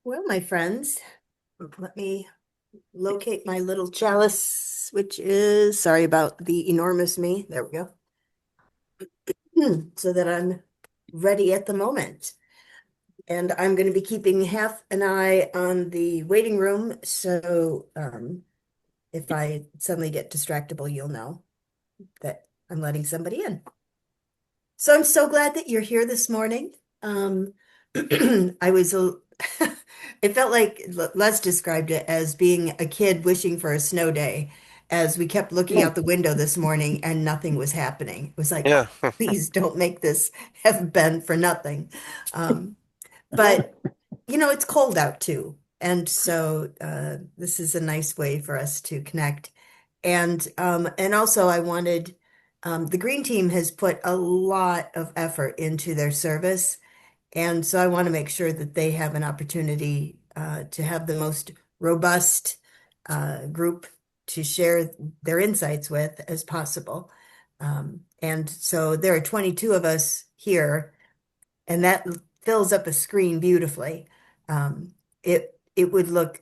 Well, my friends, let me locate my little chalice, which is, sorry about the enormous me. There we go. So that I'm ready at the moment. And I'm going to be keeping half an eye on the waiting room. So if I suddenly get distractible, you'll know that I'm letting somebody in. So I'm so glad that you're here this morning. Um, I was a, it felt like Les described it as being a kid wishing for a snow day as we kept looking out the window this morning and nothing was happening. It was like, Yeah. oh, please don't make this have been for nothing. Um, but it's cold out too. And so this is a nice way for us to connect. And also I wanted the green team has put a lot of effort into their service. And so I want to make sure that they have an opportunity to have the most robust group to share their insights with as possible. And so there are 22 of us here, and that fills up a screen beautifully. It would look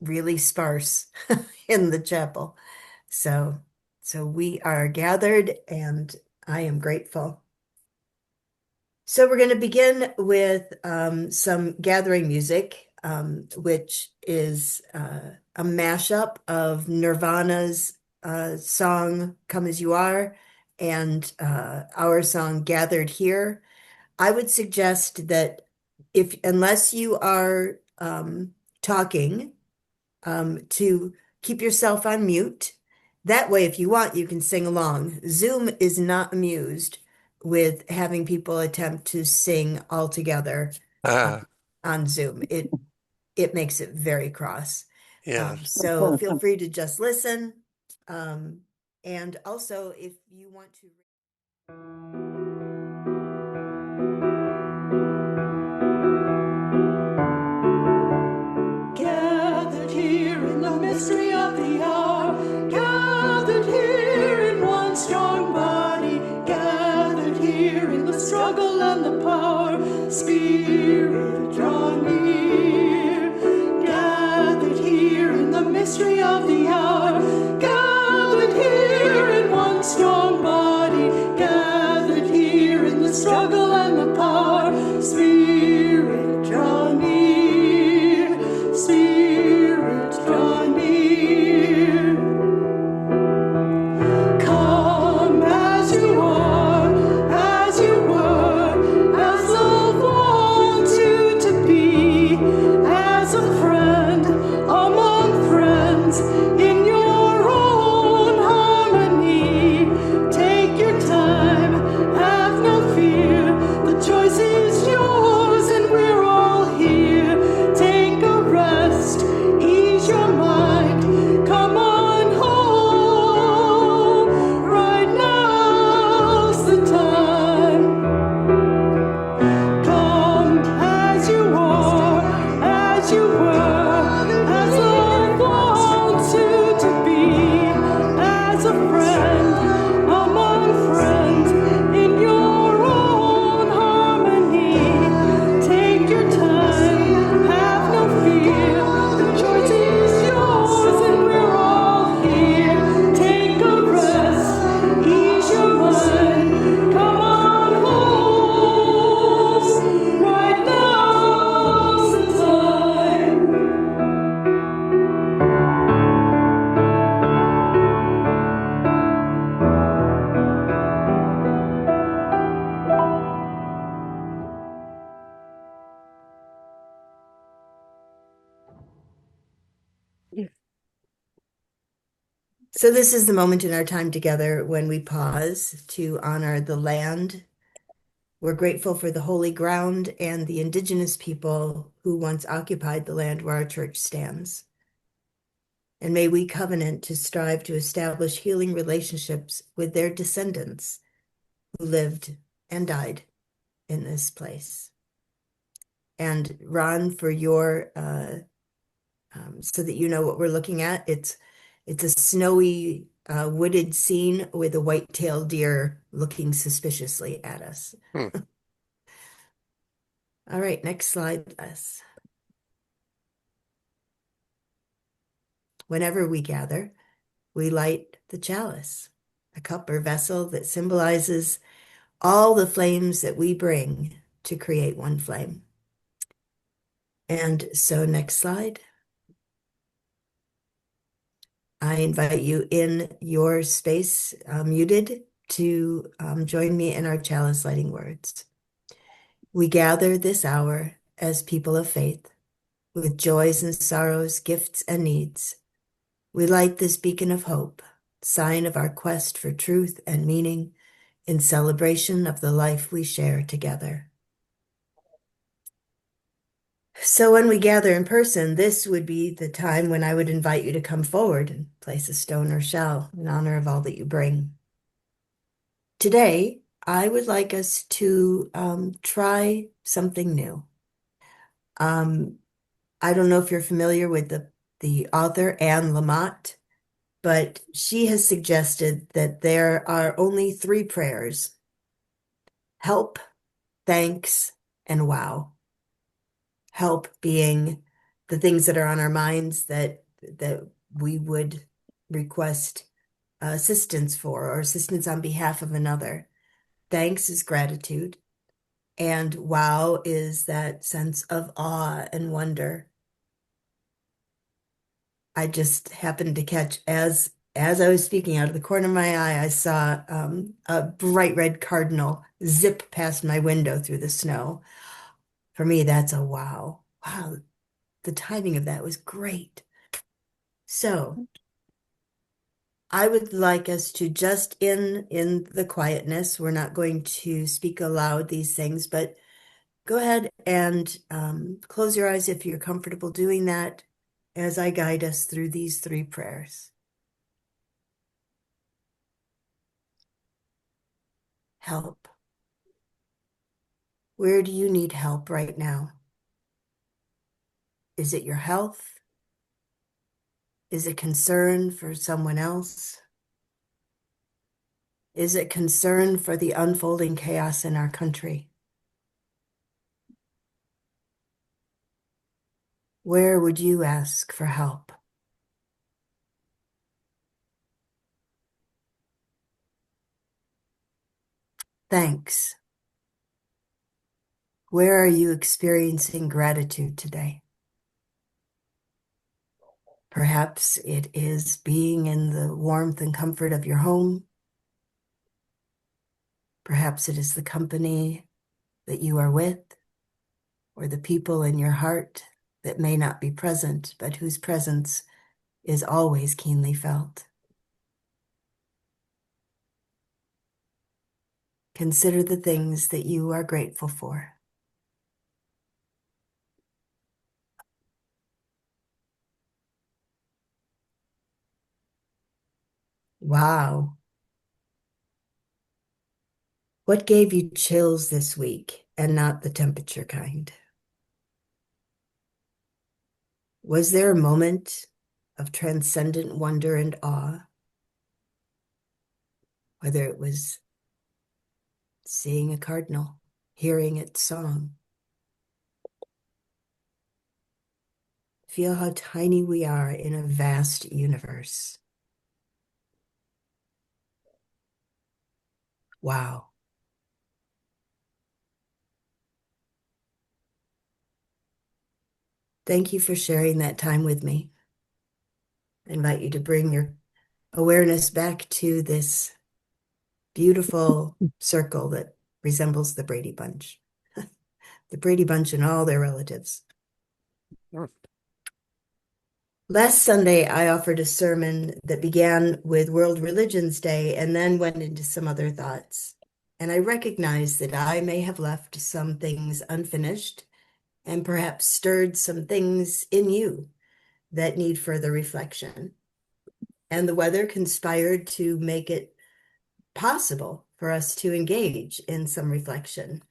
really sparse in the chapel. So so we are gathered, and I am grateful. So we're going to begin with some gathering music, which is a mashup of Nirvana's song "Come As You Are" and our song "Gathered Here." I would suggest that if unless you are talking, to keep yourself on mute. That way, if you want, you can sing along. Zoom is not amused with having people attempt to sing all together uh, Ah, on Zoom. It makes it very cross. yeah. So feel free to just listen. Um, and also, if you want to. Gathered here in the mystery of the hour, gathered here in one strong body, gathered here in the struggle and the power, Spirit, draw near. Gathered here in the mystery of the hour, gathered here in one strong body, gathered here in the struggle and the power, Spirit, draw near. Spirit, draw near. Come as you are, as you were, as love wants you to be, as a friend among friends, in your own harmony. Take your time, have no fear, the choice is yours and we're all here. Take a rest, ease your mind, come on home. Right now's the time. Come as you are, as you were, as love wants you to be, as a friend among friends, in your own harmony. Take your time, have no fear, the choice is yours and we're all here. Take a rest, ease your mind, come on home. Right now's the time. So this is the moment in our time together when we pause to honor the land. We're grateful for the holy ground and the indigenous people who once occupied the land where our church stands. And may we covenant to strive to establish healing relationships with their descendants who lived and died in this place. And Ron, for your so that you know what we're looking at, it's a snowy wooded scene with a white-tailed deer looking suspiciously at us. Hmm. All right, next slide, Les. Whenever we gather, we light the chalice, a cup or vessel that symbolizes all the flames that we bring to create one flame. And so, next slide. I invite you in your space, muted, to join me in our chalice lighting words. We gather this hour as people of faith, with joys and sorrows, gifts and needs. We light this beacon of hope, sign of our quest for truth and meaning, in celebration of the life we share together. So when we gather in person, this would be the time when I would invite you to come forward and place a stone or shell in honor of all that you bring. Today, I would like us to try something new. Um, I don't know if you're familiar with the author Anne Lamott, but she has suggested that there are only three prayers: help, thanks, and wow. Help being the things that are on our minds that we would request assistance for, or assistance on behalf of another. Thanks is gratitude, and wow is that sense of awe and wonder. I just happened to catch, as I was speaking, out of the corner of my eye, I saw a bright red cardinal zip past my window through the snow. For me, that's a wow. Wow, the timing of that was great. So I would like us to just in the quietness, we're not going to speak aloud these things, but go ahead and close your eyes if you're comfortable doing that as I guide us through these three prayers. Help. Where do you need help right now? Is it your health? Is it concern for someone else? Is it concern for the unfolding chaos in our country? Where would you ask for help? Thanks. Where are you experiencing gratitude today? Perhaps it is being in the warmth and comfort of your home. Perhaps it is the company that you are with, or the people in your heart that may not be present, but whose presence is always keenly felt. Consider the things that you are grateful for. Wow. What gave you chills this week and not the temperature kind? Was there a moment of transcendent wonder and awe? Whether it was seeing a cardinal, hearing its song. Feel how tiny we are in a vast universe. Wow. Thank you for sharing that time with me. I invite you to bring your awareness back to this beautiful circle that resembles the Brady Bunch. The Brady Bunch and all their relatives. Last Sunday, I offered a sermon that began with World Religions Day and then went into some other thoughts. And I recognized that I may have left some things unfinished and perhaps stirred some things in you that need further reflection. And the weather conspired to make it possible for us to engage in some reflection.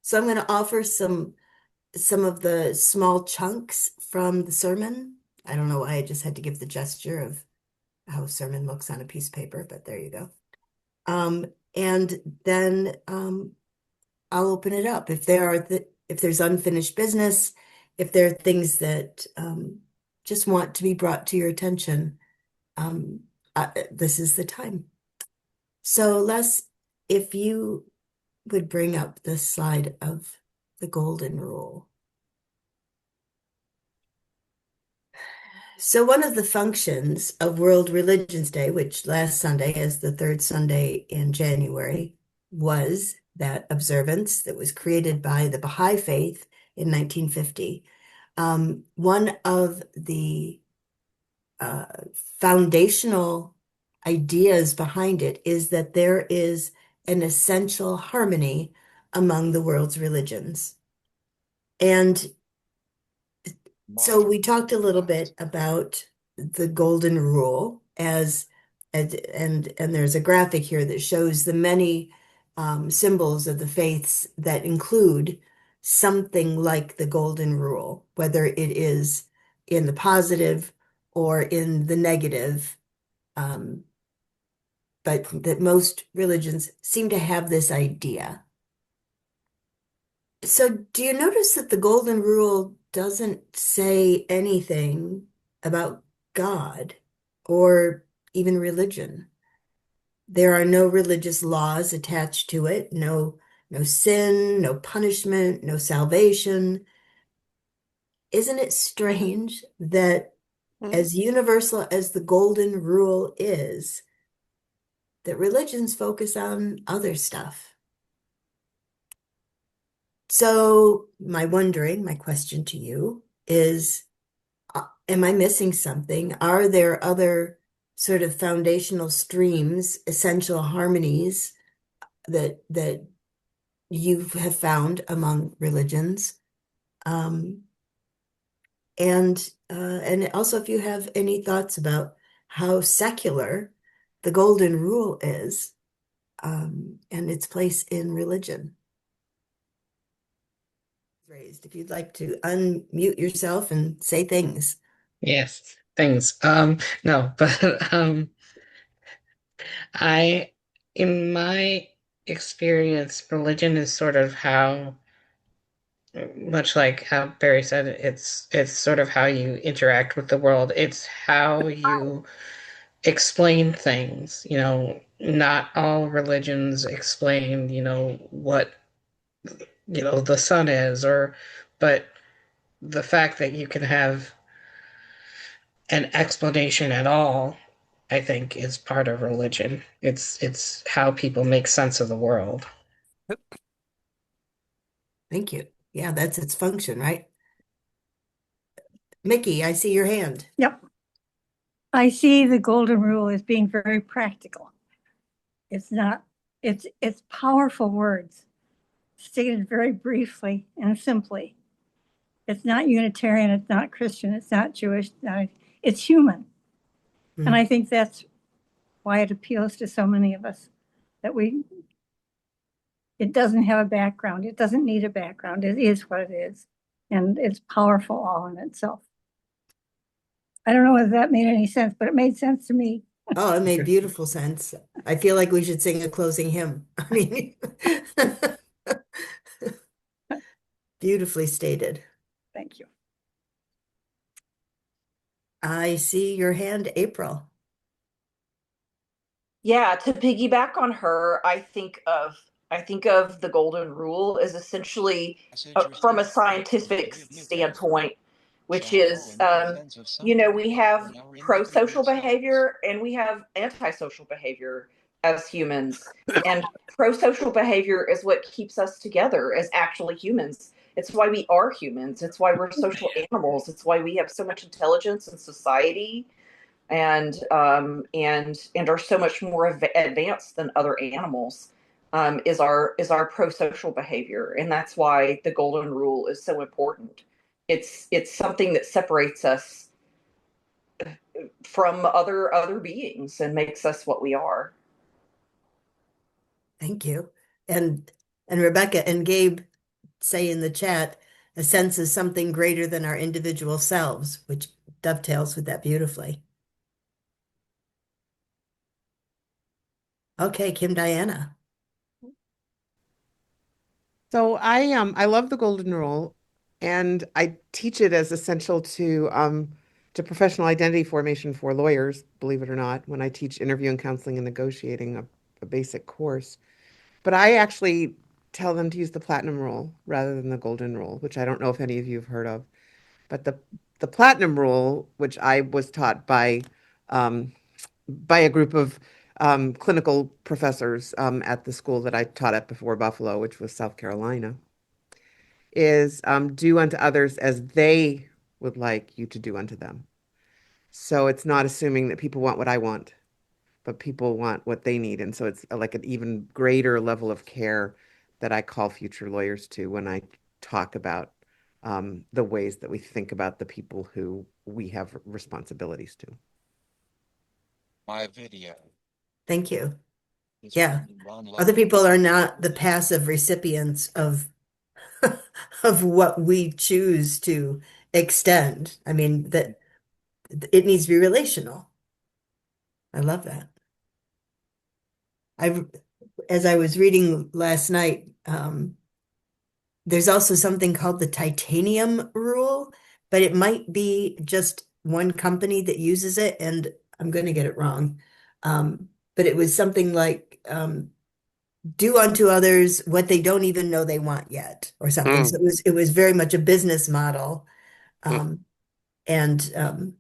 So I'm going to offer some of the small chunks from the sermon. I don't know why I just had to give the gesture of how a sermon looks on a piece of paper, but there you go. And then I'll open it up. If there's unfinished business, if there are things that just want to be brought to your attention, um, this is the time. So, Les, if you would bring up the slide of the golden rule. So, one of the functions of World Religions Day, which last Sunday is the third Sunday in January, was that observance that was created by the Baha'i Faith in 1950. One of the uh, foundational ideas behind it is that there is an essential harmony among the world's religions. And so we talked a little bit about the golden rule and there's a graphic here that shows the many symbols of the faiths that include something like the golden rule, whether it is in the positive or in the negative, um, but that most religions seem to have this idea. So, do you notice that the golden rule doesn't say anything about God or even religion? There are no religious laws attached to it, no sin, no punishment, no salvation. Isn't it strange that Hmm. as universal as the golden rule is, that religions focus on other stuff? So, my question to you is, am I missing something? Are there other sort of foundational streams, essential harmonies that you have found among religions? Um, and also, if you have any thoughts about how secular the golden rule is, and its place in religion. Raised, if you'd like to unmute yourself and say things. Yes, things. No, but I, in my experience, religion is sort of how, much like how Barry said, it's sort of how you interact with the world. It's how you explain things. Not all religions explain, what, the sun is, but the fact that you can have an explanation at all, I think, is part of religion. It's how people make sense of the world. Thank you. Yeah, that's its function, right? Mickey, I see your hand. Yep. I see the golden rule as being very practical. It's not, it's powerful words stated very briefly and simply. It's not Unitarian, it's not Christian, it's not Jewish, it's human. And Hmm. I think that's why it appeals to so many of us that it doesn't have a background. It doesn't need a background. It is what it is. And it's powerful all in itself. I don't know whether that made any sense, but it made sense to me. Oh, it made beautiful sense. I feel like we should sing a closing hymn. I mean, beautifully stated. Thank you. I see your hand, April. Yeah, to piggyback on her, I think of the golden rule as essentially from a scientific standpoint, which is we have pro-social behavior and we have antisocial behavior as humans. And pro-social behavior is what keeps us together as actually humans. It's why we are humans. It's why we're social animals. It's why we have so much intelligence in society and are so much more advanced than other animals. Is our pro-social behavior, and that's why the golden rule is so important. It's something that separates us from other beings and makes us what we are. Thank you. And and Rebecca and Gabe say in the chat, a sense is something greater than our individual selves, which dovetails with that beautifully. Okay, Kim Diana. So I love the golden rule and I teach it as essential to to professional identity formation for lawyers, believe it or not, when I teach interview and counseling and negotiating, a basic course. But I actually tell them to use the platinum rule rather than the golden rule, which I don't know if any of you have heard of. But the platinum rule, which I was taught by a group of clinical professors at the school that I taught at before Buffalo, which was South Carolina, is do unto others as they would like you to do unto them. So it's not assuming that people want what I want, but people want what they need. And so it's like an even greater level of care that I call future lawyers to when I talk about the ways that we think about the people who we have responsibilities to. Thank you. Yeah. Other people are not the passive recipients of of what we choose to extend. I mean, that it needs to be relational. I love that. I, as I was reading last night, there's also something called the titanium rule, but it might be just one company that uses it, and I'm going to get it wrong. But it was something like do unto others what they don't even know they want yet, or something. So Mm. it was very much a business model. Mm. And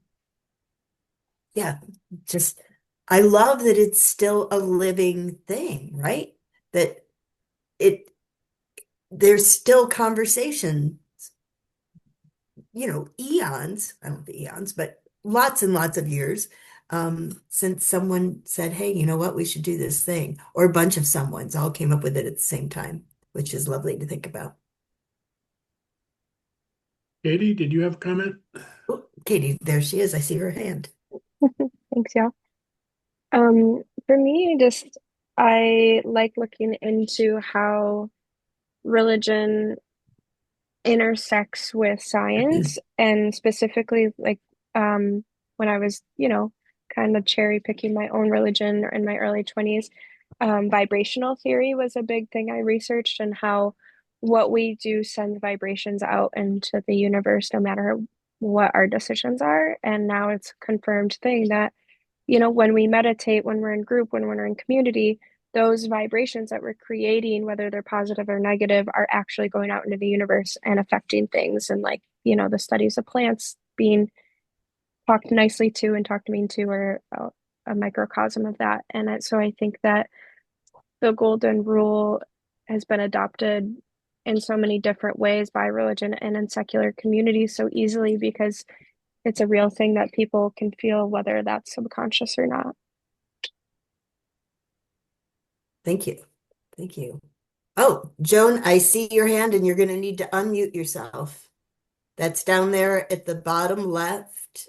yeah, just I love that it's still a living thing, right? That it there's still conversation, eons, I don't know the eons, but lots and lots of years since someone said, hey, you know what, we should do this thing, or a bunch of someones all came up with it at the same time, which is lovely to think about. Katie, did you have a comment? Oh, Katie, there she is. I see her hand. Thanks, y'all. For me, just I like looking into how religion intersects with science, and specifically like when I was, kind of cherry picking my own religion in my early 20s, vibrational theory was a big thing I researched, and how what we do sends vibrations out into the universe no matter what our decisions are. And now it's a confirmed thing that when we meditate, when we're in group, when we're in community, those vibrations that we're creating, whether they're positive or negative, are actually going out into the universe and affecting things. And like, the studies of plants being talked nicely to and talked mean to are a microcosm of that. And so I think that the golden rule has been adopted in so many different ways by religion and in secular communities so easily, because it's a real thing that people can feel, whether that's subconscious or not. Thank you. Thank you. Oh, Joan, I see your hand and you're going to need to unmute yourself. That's down there at the bottom left.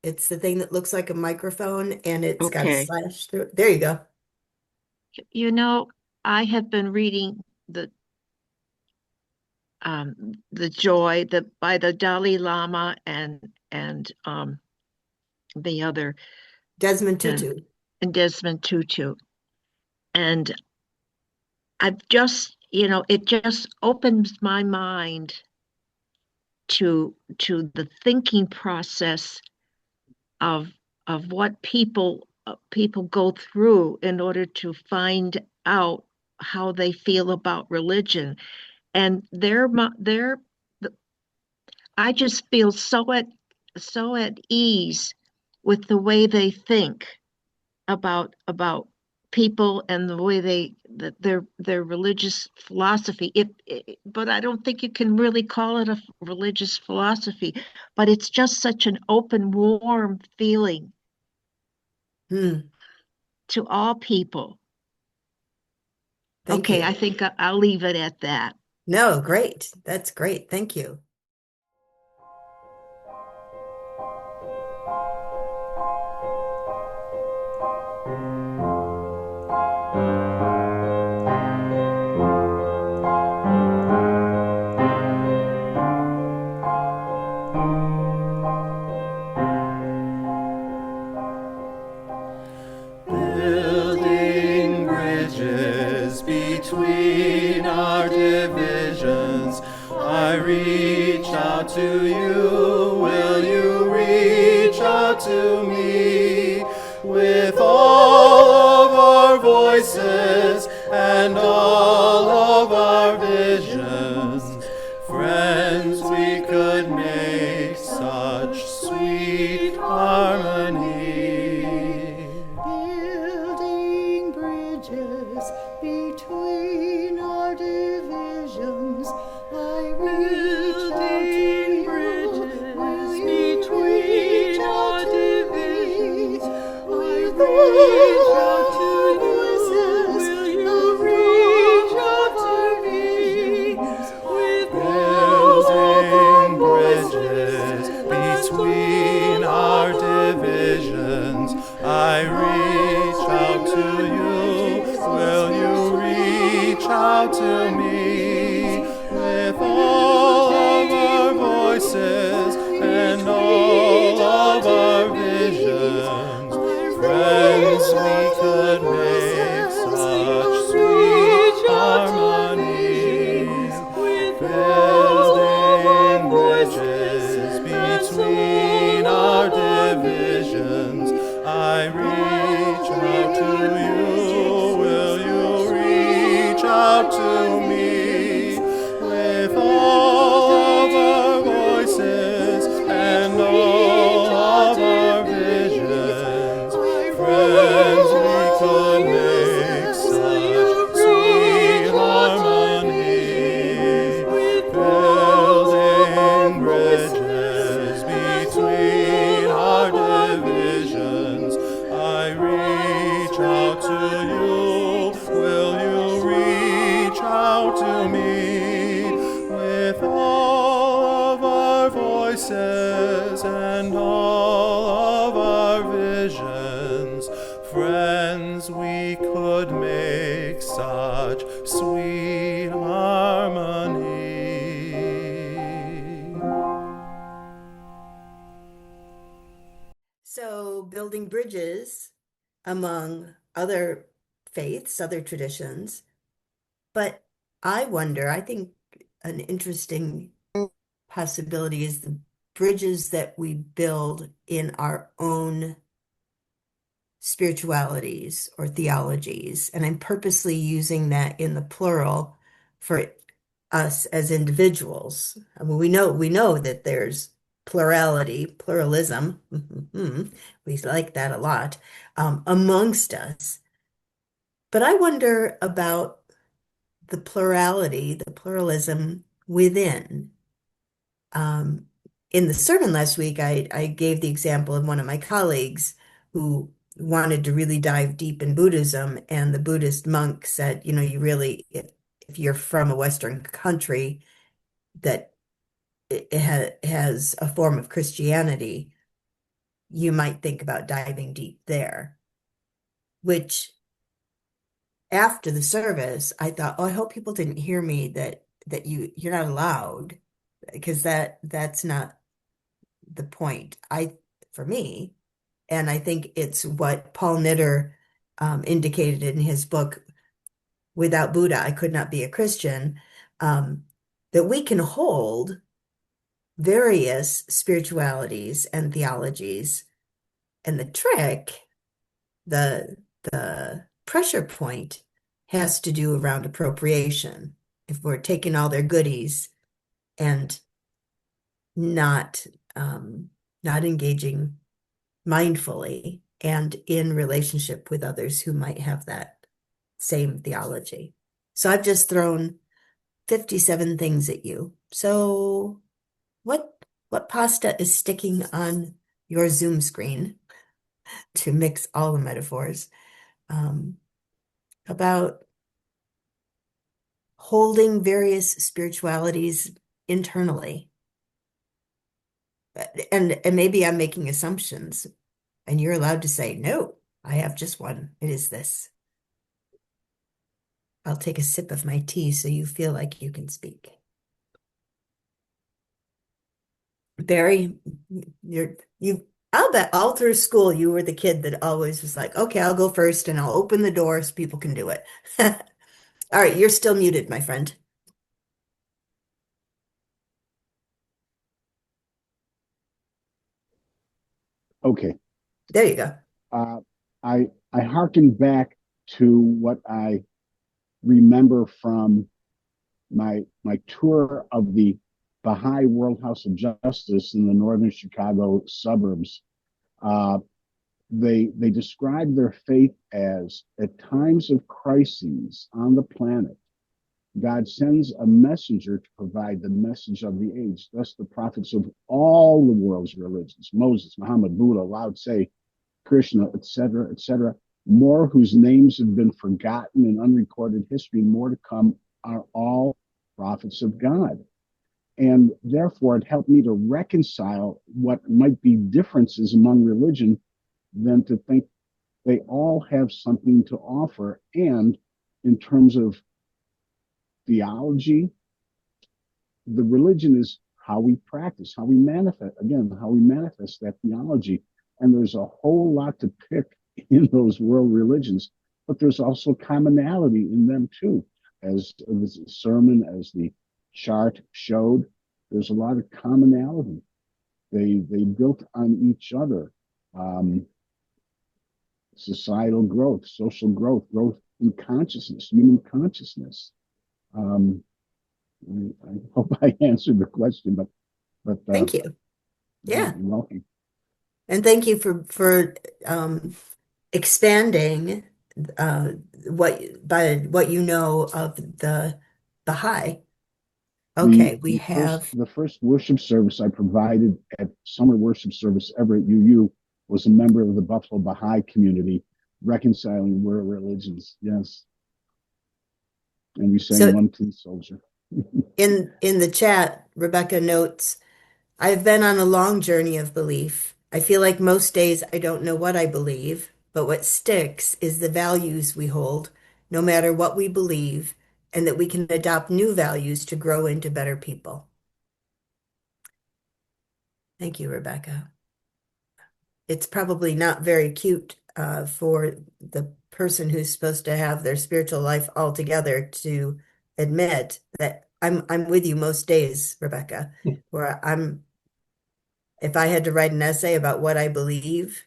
It's the thing that looks like a microphone and it's got a Okay. slash through it. There you go. I have been reading the Joy by the Dalai Lama and the other Desmond Tutu. and Desmond Tutu. And I've just, it just opens my mind to the thinking process of what people go through in order to find out how they feel about religion. And I just feel so at ease with the way they think about people and the way their religious philosophy. But I don't think you can really call it a religious philosophy, but it's just such an open, warm feeling to all people. Thank you. I think I'll leave it at that. No, great. That's great. Thank you. Building bridges between our divisions, I read out to you? Will you reach out to me? With all of our voices and all of our visions, friends, we could make such sweet harmony. Building bridges between our divisions, I reach out to you. Will you reach out to me? I reach out to you. Will you reach out to me? With building bridges between our divisions, I reach out to you. Will you reach out to me? With all of our voices and all of our visions, friends, we could make such sweet harmony. Building bridges between our divisions, I reach out to you. Will you reach out to me? With all of our voices and all of our visions, friends, we could make such sweet harmony. Building bridges between our divisions, I reach out to you. Will you reach out to me? With all of our voices and all of our visions, friends, we could make such sweet harmony. So, building bridges among other faiths, other traditions. But I wonder, I think an interesting possibility is the bridges that we build in our own spiritualities or theologies. And I'm purposely using that in the plural for us as individuals. I mean, we know that there's pluralism. We like that a lot, amongst us. But I wonder about the plurality, the pluralism within. In the sermon last week, I gave the example of one of my colleagues who wanted to really dive deep in Buddhism, and the Buddhist monk said, you really, if you're from a Western country that has a form of Christianity, you might think about diving deep there. Which, after the service, I thought, oh, I hope people didn't hear me that you're not allowed, because that's not the point. For me, and I think it's what Paul Knitter indicated in his book, Without Buddha, I Could Not Be a Christian, that we can hold various spiritualities and theologies. And the trick, the pressure point has to do around appropriation. If we're taking all their goodies and not engaging mindfully and in relationship with others who might have that same theology. So I've just thrown 57 things at you. So what pasta is sticking on your Zoom screen, to mix all the metaphors, about holding various spiritualities internally? And maybe I'm making assumptions, and you're allowed to say, no, I have just one. It is this. I'll take a sip of my tea so you feel like you can speak. Barry, I'll bet all through school you were the kid that always was like, okay, I'll go first and I'll open the door so people can do it. All right, you're still muted, my friend. Okay. There you go. Uh, I hearken back to what I remember from my tour of the Baha'i World House of Justice in the northern Chicago suburbs. Uh, they describe their faith as at times of crises on the planet, God sends a messenger to provide the message of the age. Thus, the prophets of all the world's religions, Moses, Muhammad, Buddha, Lao Tse, Krishna, etc., more whose names have been forgotten in unrecorded history, more to come, are all prophets of God. And therefore, it helped me to reconcile what might be differences among religion than to think they all have something to offer. And in terms of theology, the religion is how we practice, how we manifest, again, how we manifest that theology. And there's a whole lot to pick in those world religions, but there's also commonality in them too. As the sermon, as the chart showed, there's a lot of commonality. They built on each other. Societal growth, social growth, growth in consciousness, human consciousness. Um, I hope I answered the question, but Thank you. yeah, Yeah. you're welcome. And thank you for expanding uh, what you know of the Baha'i. Okay, we have. The first worship service I provided at summer worship service ever at UU was a member of the Buffalo Baha'i community, reconciling world religions. Yes, and we sang So "One Clean Soldier." in the chat, Rebecca notes, I've been on a long journey of belief. I feel like most days I don't know what I believe, but what sticks is the values we hold, no matter what we believe, and that we can adopt new values to grow into better people. Thank you, Rebecca. It's probably not very cute for the person who's supposed to have their spiritual life all together to admit that I'm with you most days, Rebecca, where if I had to write an essay about what I believe,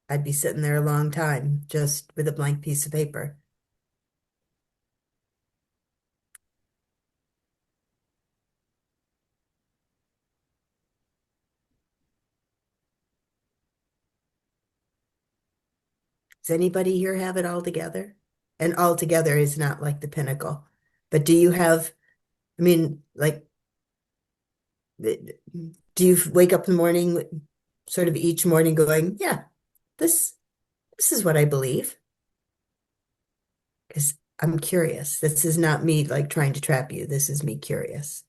I'd be sitting there a long time just with a blank piece of paper. Does anybody here have it all together? And all together is not like the pinnacle, but do you have, I mean, like, do you wake up in the morning, sort of each morning going, yeah, this this is what I believe? Because I'm curious. This is not me like trying to trap you. This is me curious.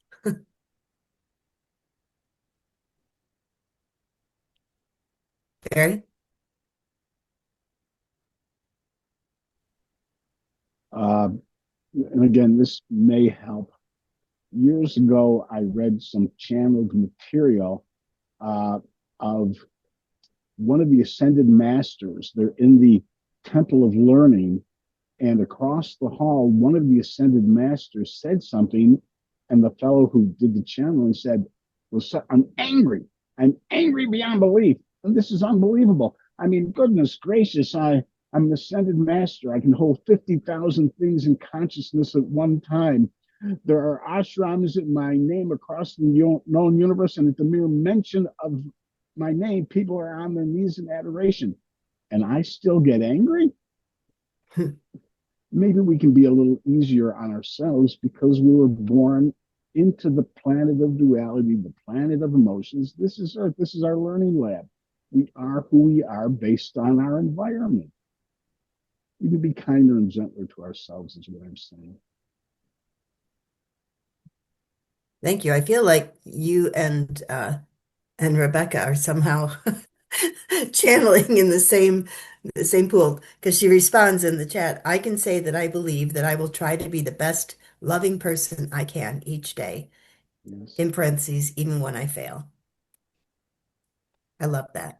Barry? Uh, and again, this may help. Years ago, I read some channeled material uh, of one of the ascended masters. They're in the Temple of Learning, and across the hall, one of the ascended masters said something, and the fellow who did the channeling said, I'm angry. I'm angry beyond belief. And this is unbelievable. I mean, goodness gracious, I'm an ascended master. I can hold 50,000 things in consciousness at one time. There are ashrams in my name across the known universe, and at the mere mention of my name, people are on their knees in adoration. And I still get angry? Maybe we can be a little easier on ourselves because we were born into the planet of duality, the planet of emotions. This is Earth. This is our learning lab. We are who we are based on our environment. We can be kinder and gentler to ourselves, is what I'm saying. Thank you. I feel like you and Rebecca are somehow channeling in the same pool because she responds in the chat. I can say that I believe that I will try to be the best loving person I can each day. Yes. In parentheses, even when I fail. I love that.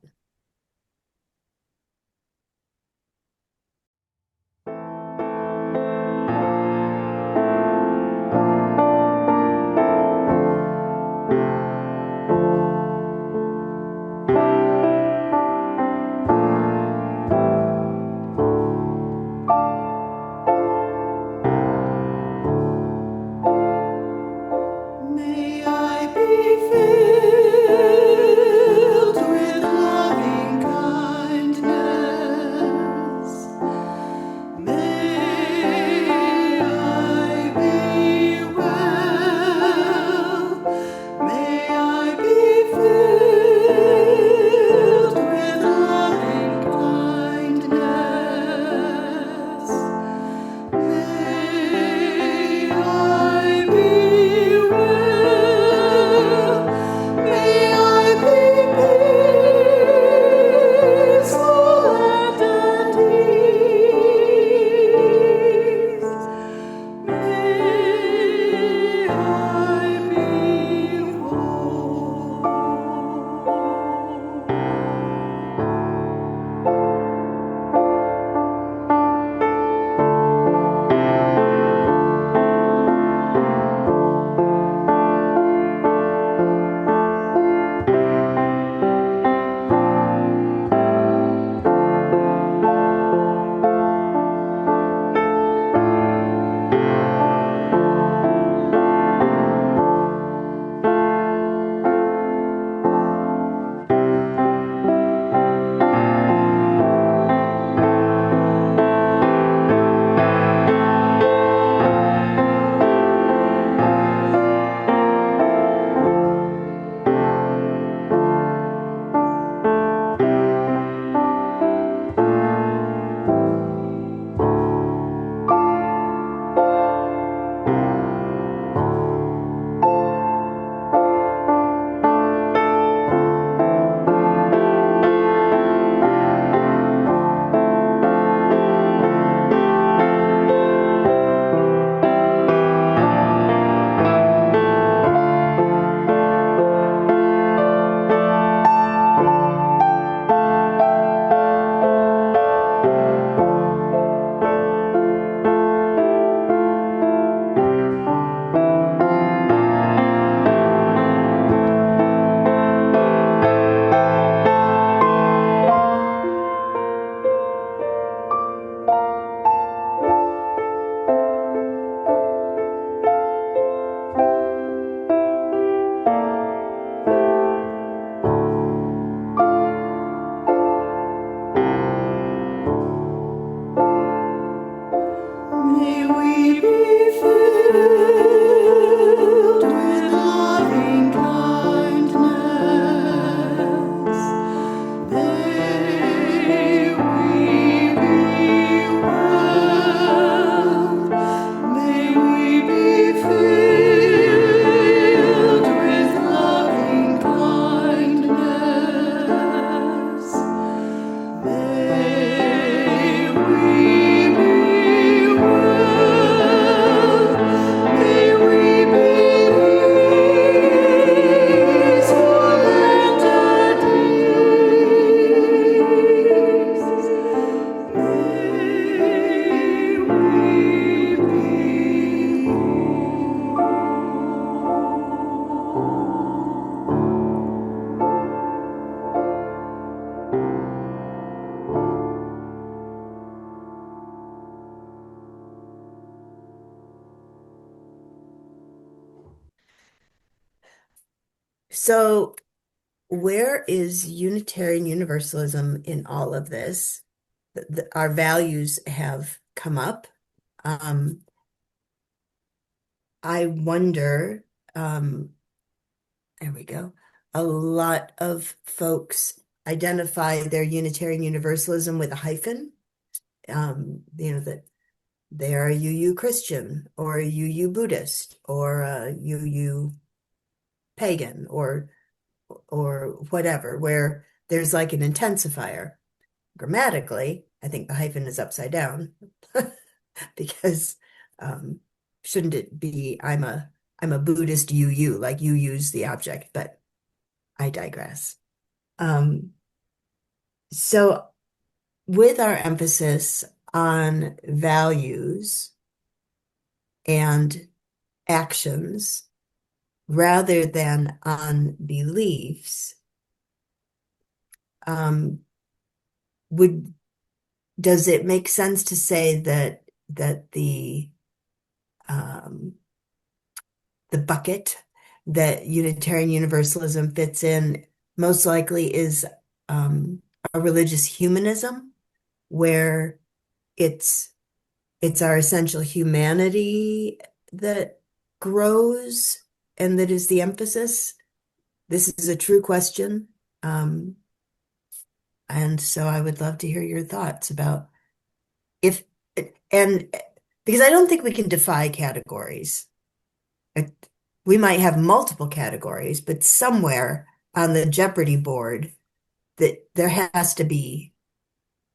So where is Unitarian Universalism in all of this? Our values have come up. Um, I wonder, there we go. A lot of folks identify their Unitarian Universalism with a hyphen. That they are a UU Christian or a UU Buddhist or a UU pagan or whatever, where there's like an intensifier. Grammatically, I think the hyphen is upside down because um, shouldn't it be I'm a Buddhist UU, like you use the object, but I digress. Um, so with our emphasis on values and actions rather than on beliefs, um, would does it make sense to say that um, the bucket that Unitarian Universalism fits in most likely is a religious humanism, where it's it's our essential humanity that grows and that is the emphasis? This is a true question. Um, and so I would love to hear your thoughts about if, and because I don't think we can defy categories. It- We might have multiple categories, but somewhere on the Jeopardy board that there has to be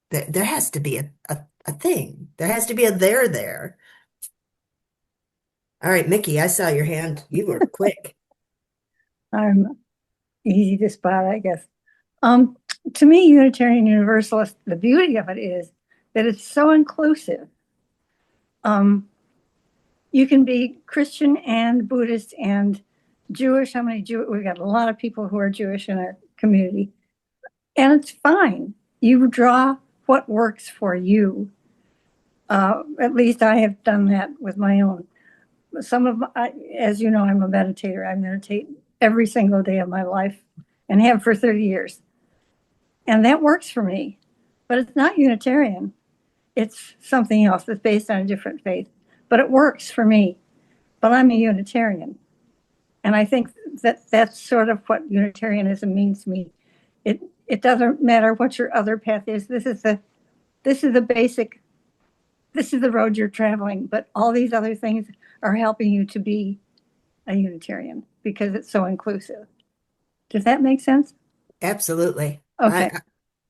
a thing. There has to be a there there. All right, Mickey, I saw your hand. You were quick. I'm easy to spot, I guess. Um, to me, Unitarian Universalist, the beauty of it is that it's so inclusive. Um, you can be Christian and Buddhist and Jewish. How many Jew? We've got a lot of people who are Jewish in our community, and it's fine. You draw what works for you. At least I have done that with my own. As you know, I'm a meditator. I meditate every single day of my life and have for 30 years. And that works for me, but it's not Unitarian. It's something else. It's based on a different faith, but it works for me. But I'm a Unitarian. And I think that that's sort of what Unitarianism means to me. It doesn't matter what your other path is. This is the basic, this is the road you're traveling, but all these other things are helping you to be a Unitarian because it's so inclusive. Does that make sense? Absolutely. Okay.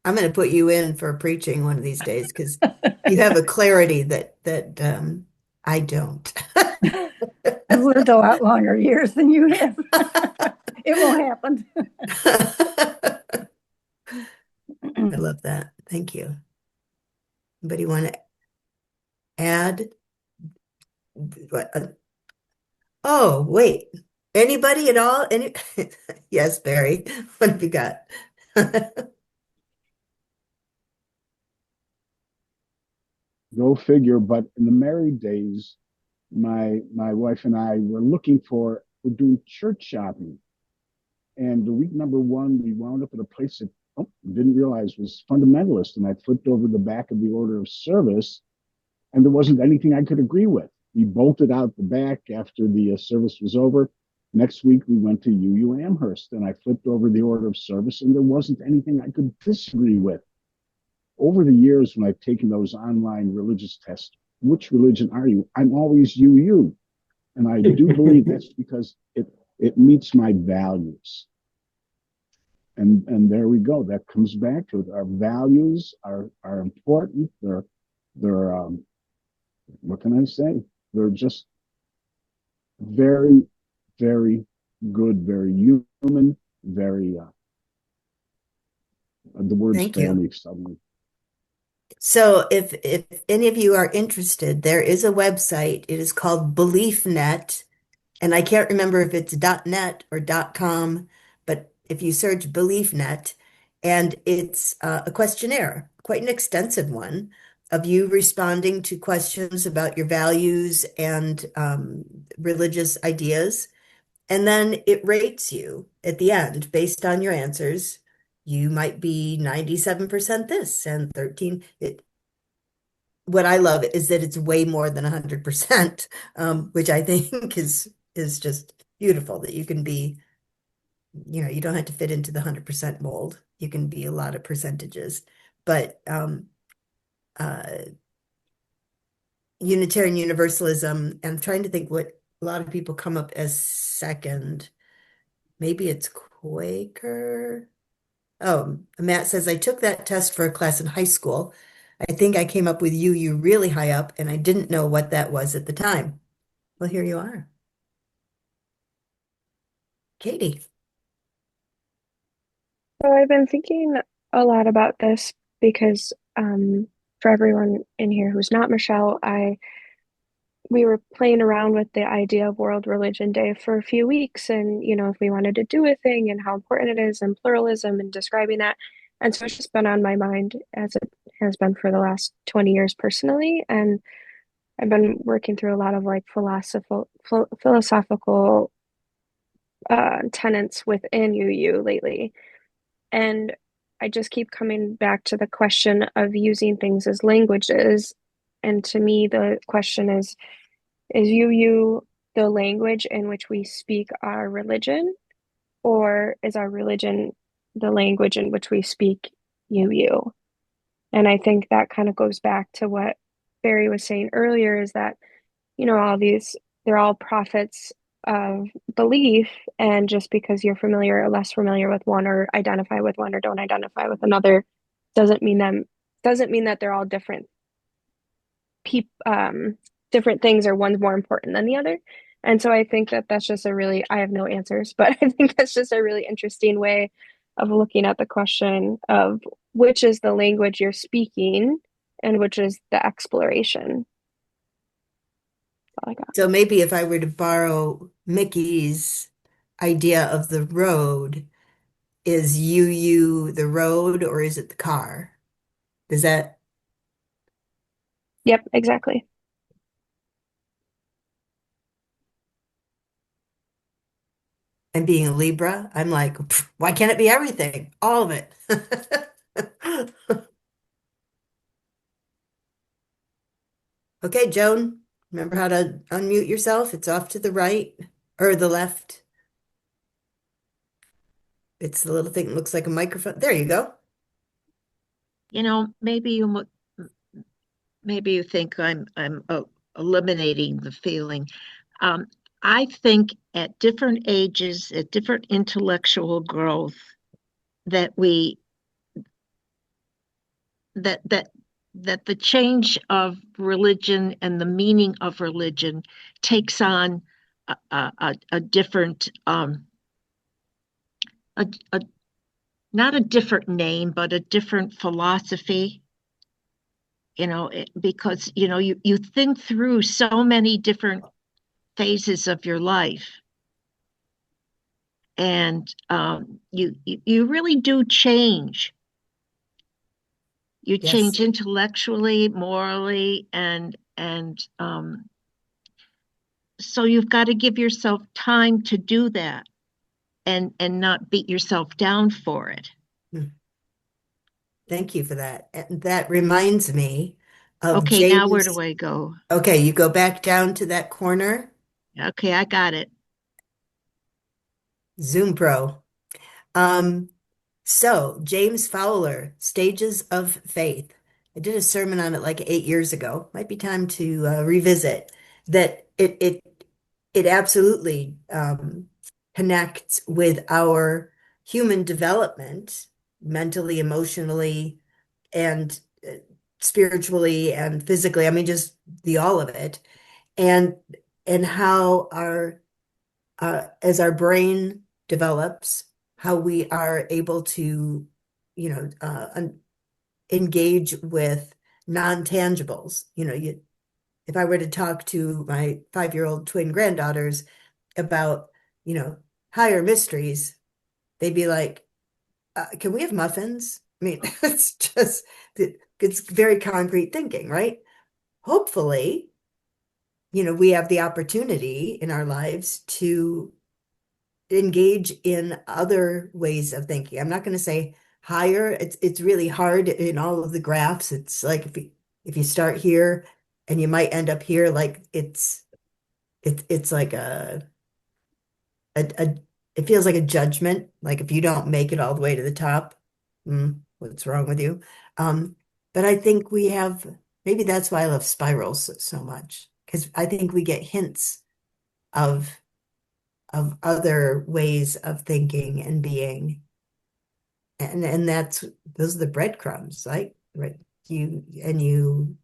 I'm going to put you in for preaching one of these days because you have a clarity that I don't. I've lived a lot longer years than you have. It will happen. I love that. Thank you. Anybody want to add? What? Oh, wait. Anybody at all? Yes, Barry. What have you got? Go figure. But in the married days, my wife and I were doing church shopping. And the week number one, we wound up at a place that didn't realize was fundamentalist. And I flipped over the back of the order of service, and there wasn't anything I could agree with. We bolted out the back after the service was over. Next week, we went to UU Amherst, and I flipped over the order of service, and there wasn't anything I could disagree with. Over the years, when I've taken those online religious tests, which religion are you? I'm always UU. And I do believe that's because it meets my values. And there we go. That comes back to it. Our values are important. They're what can I say? They're just very, very good, very human, very the words Thank fail you. me suddenly. So if any of you are interested, there is a website. It is called BeliefNet, and I can't remember if it's .net or .com, but if you search BeliefNet, and it's a questionnaire, quite an extensive one, of you responding to questions about your values and religious ideas. And then it rates you at the end based on your answers. You might be 97% this and 13. What I love is that it's way more than 100%, which I think is just beautiful that you can be, you don't have to fit into the 100% mold. You can be a lot of percentages. But uh, Unitarian Universalism, I'm trying to think what a lot of people come up as second. Maybe it's Quaker. Oh, Matt says, I took that test for a class in high school. I think I came up with UU really high up, and I didn't know what that was at the time. Well, here you are. Katie. So I've been thinking a lot about this because for everyone in here who's not Michelle, I we were playing around with the idea of World Religion Day for a few weeks, and if we wanted to do a thing and how important it is and pluralism and describing that. And so it's just been on my mind as it has been for the last 20 years personally. And I've been working through a lot of like philosophical tenets within UU lately. And I just keep coming back to the question of using things as languages. And to me, the question is UU the language in which we speak our religion, or is our religion the language in which we speak UU? And I think that kind of goes back to what Barry was saying earlier, is that, all these, they're all prophets of belief. And just because you're familiar or less familiar with one, or identify with one, or don't identify with another, doesn't mean that they're all different things, or one's more important than the other. And so I think that that's just I have no answers, but I think that's just a really interesting way of looking at the question of which is the language you're speaking and which is the exploration. That's all I got. So maybe if I were to borrow Mickey's idea of the road, is UU the road or is it the car? Is that, Yep, exactly. and being a Libra, I'm like, why can't it be everything? All of it. Okay, Joan, remember how to unmute yourself? It's off to the right or the left. It's the little thing that looks like a microphone. There you go. Maybe you think I'm eliminating the feeling. Um, I think at different ages, at different intellectual growth, that we that that that the change of religion and the meaning of religion takes on a different a not a different name, but a different philosophy. Because you think through so many different phases of your life, and you really do change. You Yes. change intellectually, morally, and so you've got to give yourself time to do that, and not beat yourself down for it. Thank you for that. And that reminds me of Okay, now where do James. I go? Okay, you go back down to that corner, Okay, I got it. Zoom Pro. Um, so James Fowler, Stages of Faith. I did a sermon on it like 8 years ago. Might be time to revisit that. It absolutely connects with our human development, mentally, emotionally, and spiritually and physically. I mean, just the all of it, and how our as our brain develops, how we are able to, engage with non-tangibles. If I were to talk to my 5-year-old twin granddaughters about, higher mysteries, they'd be like, can we have muffins? I mean, it's very concrete thinking, right? Hopefully, we have the opportunity in our lives to engage in other ways of thinking. I'm not going to say higher. It's really hard in all of the graphs. It's like if you start here and you might end up here, like it's like a it feels like a judgment. Like if you don't make it all the way to the top, what's wrong with you? Um, but I think we have maybe that's why I love spirals so much because I think we get hints of other ways of thinking and being. And that's those are the breadcrumbs, right? You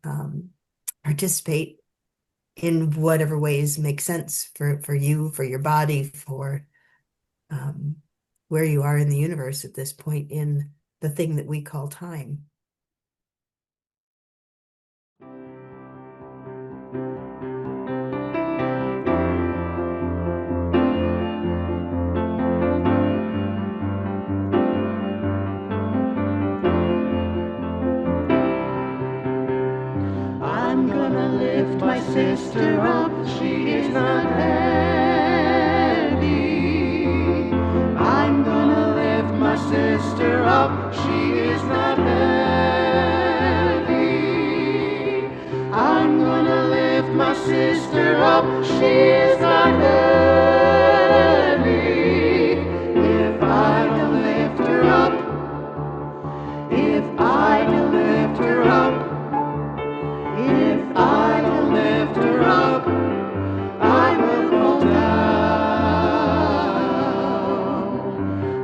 participate in whatever ways make sense for you, for your body, for um, where you are in the universe at this point in the thing that we call time. I'm gonna lift my sister up, she is not heavy. I'm gonna lift my sister up, she is not heavy. I'm gonna lift my sister up, she is not heavy. If I don't lift her up, if I don't lift her up, if I don't lift her up, I will fall down.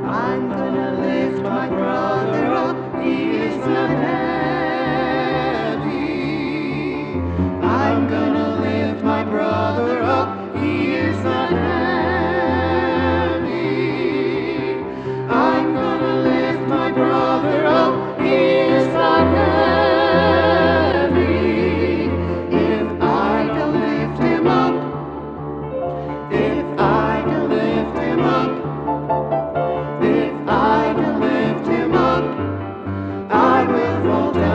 I'm gonna lift my brother up, he is not heavy. I'm gonna lift my brother up, he is not heavy. I'm gonna lift my brother up, he is not heavy. If I don't lift him up, if I don't lift him up, if I don't lift him up, I will fall down.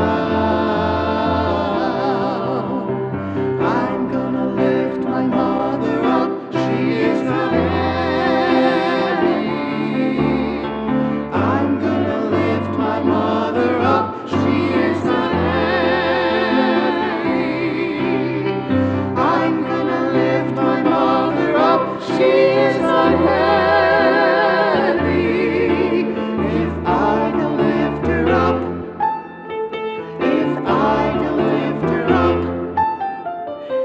I'm gonna lift my mother up, she is not heavy. I'm gonna lift my mother up, she is not heavy. I'm gonna lift my mother up, she is not heavy. If I don't lift her up, if I don't lift her up,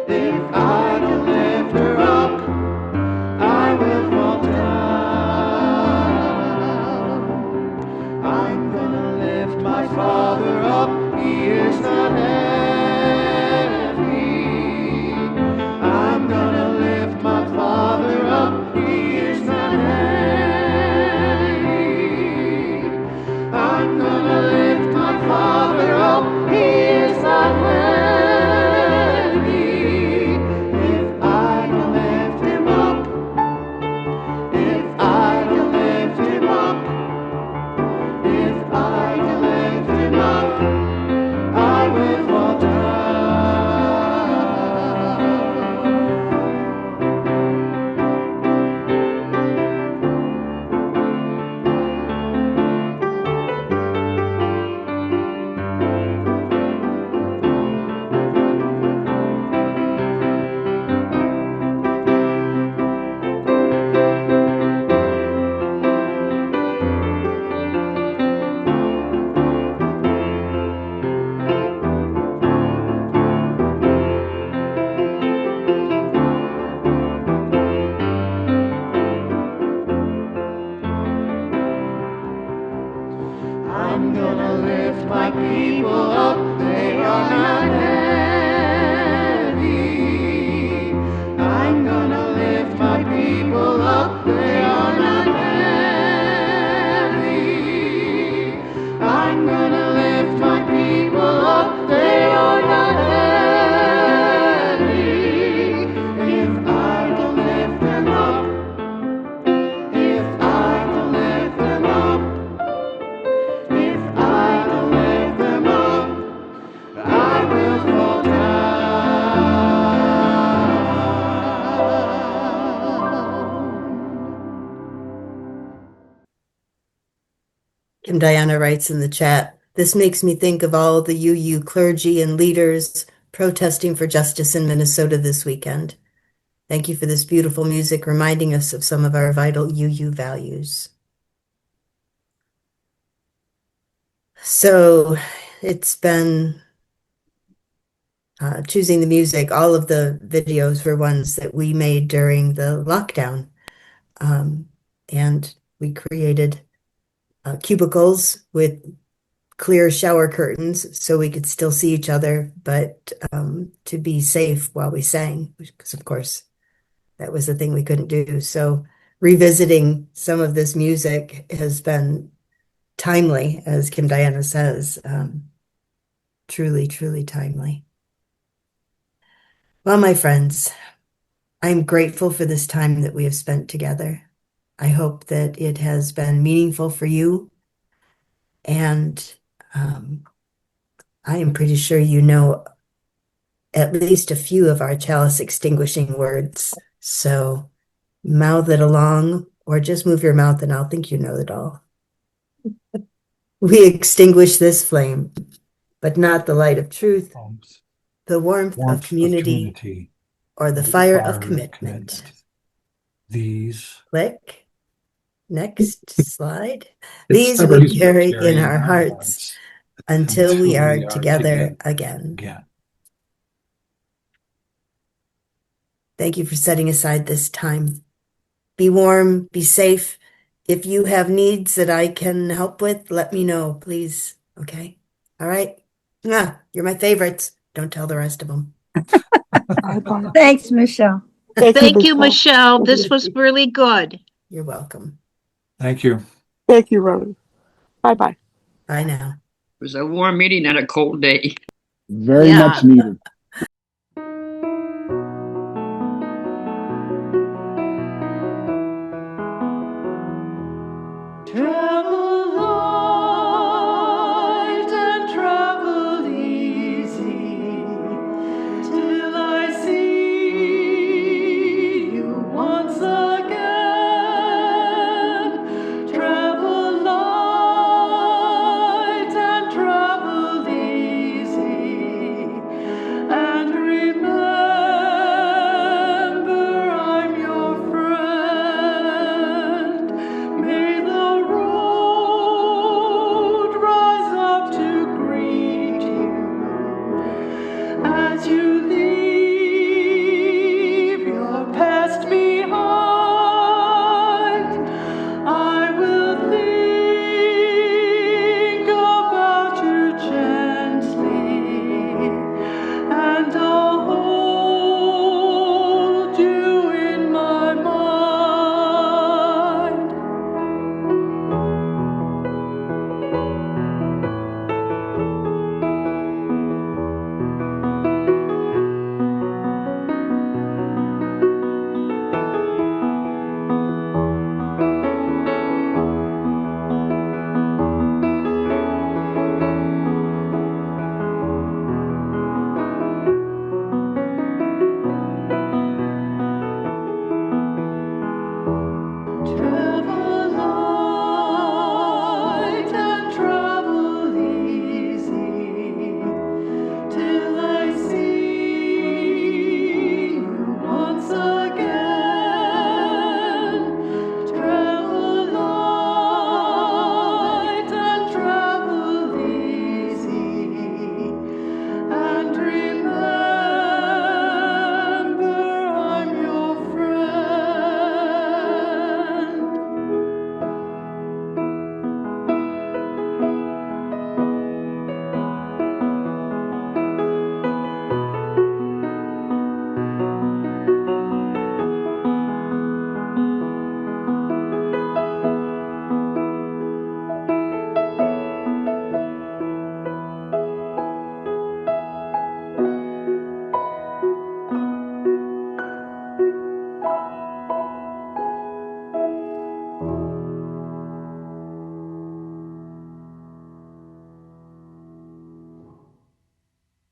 if I don't lift her up, I will fall down. I'm gonna lift my father up, he is not heavy. I'm gonna lift my father up, he is not heavy. I'm gonna lift my father up, he is not heavy. If I don't lift him up, if I don't lift him up, if I don't lift him up, I will fall down. I'm gonna lift my people up, they are not heavy. I'm gonna lift my people up, they are not heavy. I'm gonna lift my people up, they are not heavy. If I don't lift them up, if I don't lift them up, if I don't lift them Kim Diana writes in the chat, this makes me think of all the UU clergy and leaders protesting for justice in Minnesota this weekend. Thank you for this beautiful music reminding us of some of our vital UU values. So it's been choosing the music. All of the videos were ones that we made during the lockdown. And we created cubicles with clear shower curtains so we could still see each other, but to be safe while we sang, because of course that was the thing we couldn't do. So revisiting some of this music has been timely, as Kim Diana says, truly, truly timely. Well, my friends, I'm grateful for this time that we have spent together. I hope that it has been meaningful for you. And I am pretty sure you know at least a few of our chalice extinguishing words. So mouth it along or just move your mouth and I'll think you know it all. We extinguish this flame, but not the light of truth, the warmth of community, or the fire of commitment. These. Click. Next slide. These we carry in our hearts until we are together again. Thank you for setting aside this time. Be warm, be safe. If you have needs that I can help with, let me know, please. Okay? All right? You're my favorites. Don't tell the rest of them. Thanks, Michelle. Thank you, Michelle. This was really good. You're welcome. Thank you. Thank you, Robin. Bye-bye. Bye now. It was a warm meeting and a cold day. Very much needed. Try